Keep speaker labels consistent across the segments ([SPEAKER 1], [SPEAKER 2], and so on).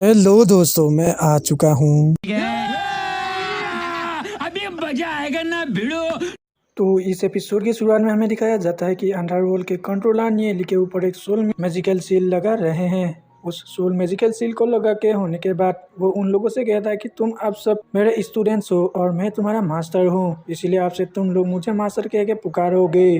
[SPEAKER 1] Hello दोस्तों, मैं आ चुका हूँ।
[SPEAKER 2] अभी मजा आएगा ना भिड़ो।
[SPEAKER 1] तो इस एपिसोड की शुरुआत में हमें दिखाया जाता है कि अंडरवर्ल्ड के कंट्रोलर नीली के ऊपर एक सोल मैजिकल सील लगा रहे हैं। उस सोल मैजिकल सील को लगा के होने के बाद वो उन लोगों से कहता है कि तुम अब सब मेरे स्टूडेंट्स हो और मैं तुम्हारा मास्टर हूँ, इसलिए आपसे तुम लोग मुझे मास्टर कह के पुकारोगे।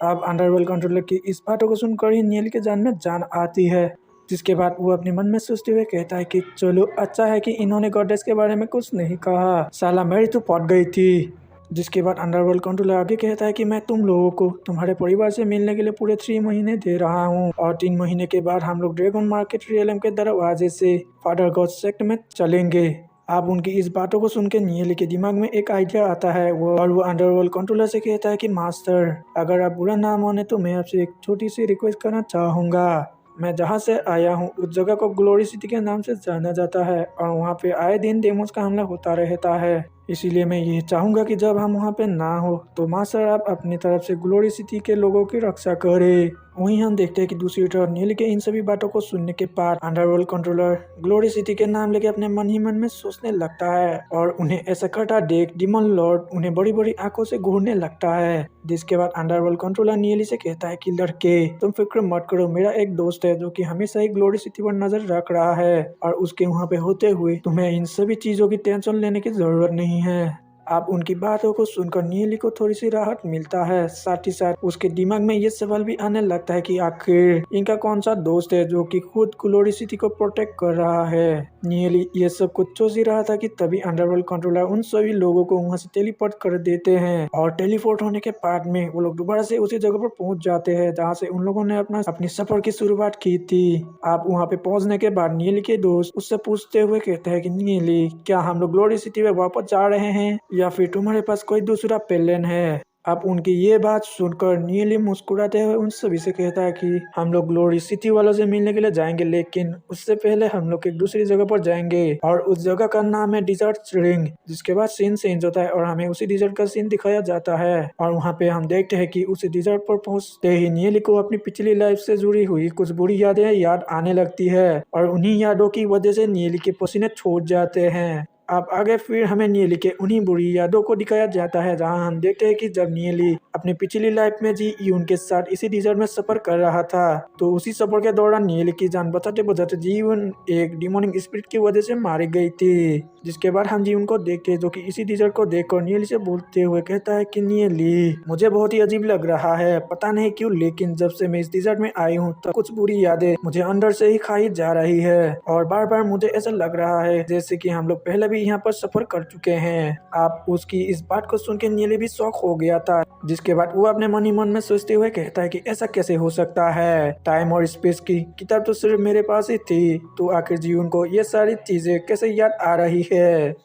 [SPEAKER 1] अब अंडरवर्ल्ड कंट्रोलर की इस बातों को सुनकर ही नील के जान में जान आती है, जिसके बाद वो अपने मन में सोचते हुए कहता है कि चलो अच्छा है कि इन्होंने गॉडेस के बारे में कुछ नहीं कहा, साला मेरी तो पट गई थी। जिसके बाद अंडरवर्ल्ड कंट्रोलर आगे कहता है कि मैं तुम लोगों को तुम्हारे परिवार से मिलने के लिए पूरे 3 महीने दे रहा हूँ और 3 महीने के बाद हम लोग ड्रैगन मार्केट रियलम के दरवाजे से फादर गॉड सेक्ट में चलेंगे। अब उनकी इस बातों को सुन के नीली के दिमाग में एक आइडिया आता है वो अंडरवर्ल्ड कंट्रोलर से कहता है कि मास्टर, अगर आप बुरा ना माने तो मैं आपसे एक छोटी सी रिक्वेस्ट करना चाहूँगा। मैं जहाँ से आया हूँ उस जगह को ग्लोरी सिटी के नाम से जाना जाता है और वहाँ पे आए दिन डेमोस का हमला होता रहता है, इसीलिए मैं ये चाहूँगा कि जब हम वहाँ पे ना हो तो मास्टर आप अपनी तरफ से ग्लोरी सिटी के लोगों की रक्षा करें। वहीं हम देखते हैं कि दूसरी तरफ नीली के इन सभी बातों को सुनने के बाद अंडरवर्ल्ड कंट्रोलर ग्लोरी सिटी के नाम लेके अपने मन ही मन में सोचने लगता है और उन्हें ऐसा करता देख डिमन लॉर्ड उन्हें बड़ी बड़ी आंखों से घूरने लगता है। जिसके बाद अंडरवर्ल्ड कंट्रोलर नीली से कहता है कि लड़के तुम फिक्र मत करो, मेरा एक दोस्त है जो कि हमेशा ही ग्लोरी सिटी पर नजर रख रहा है और उसके वहाँ पे होते हुए तुम्हें इन सभी चीजों की टेंशन लेने की जरूरत नहीं है। अब उनकी बातों को सुनकर नीली को थोड़ी सी राहत मिलता है, साथ ही साथ उसके दिमाग में ये सवाल भी आने लगता है कि आखिर इनका कौन सा दोस्त है जो कि खुद ग्लोरी सिटी को प्रोटेक्ट कर रहा है। नीली ये सब कुछ सोच ही रहा था कि तभी अंडरवर्ल्ड कंट्रोलर उन सभी लोगों को वहां से टेलीपोर्ट कर देते हैं और टेलीपोर्ट होने के बाद में वो लोग दोबारा से उसी जगह पर पहुंच जाते हैं जहाँ से उन लोगों ने अपनी सफर की शुरुआत की थी। आप वहाँ पे पहुंचने के बाद नीली के दोस्त उससे पूछते हुए कहते हैं कि नीली, क्या हम लोग ग्लोरी सिटी में वापस जा रहे हैं या फिर तुम्हारे पास कोई दूसरा प्लान है। अब उनकी ये बात सुनकर नीली मुस्कुराते हुए उन सभी से कहता है कि हम लोग ग्लोरी सिटी वालों से मिलने के लिए जाएंगे, लेकिन उससे पहले हम लोग एक दूसरी जगह पर जाएंगे और उस जगह का नाम है डिजर्ट रिंग। जिसके बाद सीन चेंज होता है और हमें उसी डिजर्ट का सीन दिखाया जाता है और वहाँ पे हम देखते हैं कि उसी डिजर्ट पर पहुँचते ही नीली को अपनी पिछली लाइफ से जुड़ी हुई कुछ बुरी यादें याद आने लगती है और उन्हीं यादों की वजह से नीली के पसीने छूट जाते हैं। अब आगे फिर हमें नीली के उन्हीं बुरी यादों को दिखाया जाता है जहां हम देखते हैं कि जब नीली अपनी पिछली लाइफ में जी यून के साथ इसी डिजर्ट में सफर कर रहा था तो उसी सफर के दौरान नीली की जान बचाते बचाते जीवन एक डिमोनिक स्पिरिट की वजह से मारी गई थी। जिसके बाद हम जीवन को देखते हैं जो कि इसी डिजर्ट को देखकर नीली से बोलते हुए कहता है कि नीली, मुझे बहुत ही अजीब लग रहा है, पता नहीं क्यों, लेकिन जब से मैं इस डिजर्ट में आई हूँ तब कुछ बुरी यादें मुझे अंदर से ही खाई जा रही है और बार बार मुझे ऐसा लग रहा है जैसे कि हम लोग पहले भी यहाँ पर सफर कर चुके हैं। आप उसकी इस बात को सुन के नीली भी शौक हो गया था। जिसके बाद वो अपने मन ही मन में सोचते हुए कहता है कि ऐसा कैसे हो सकता है, टाइम और स्पेस की किताब तो सिर्फ मेरे पास ही थी, तो आखिर जीवन को ये सारी चीजें कैसे याद आ रही है।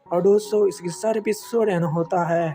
[SPEAKER 1] और दोस्तों इसके सारे एपिसोड होता है।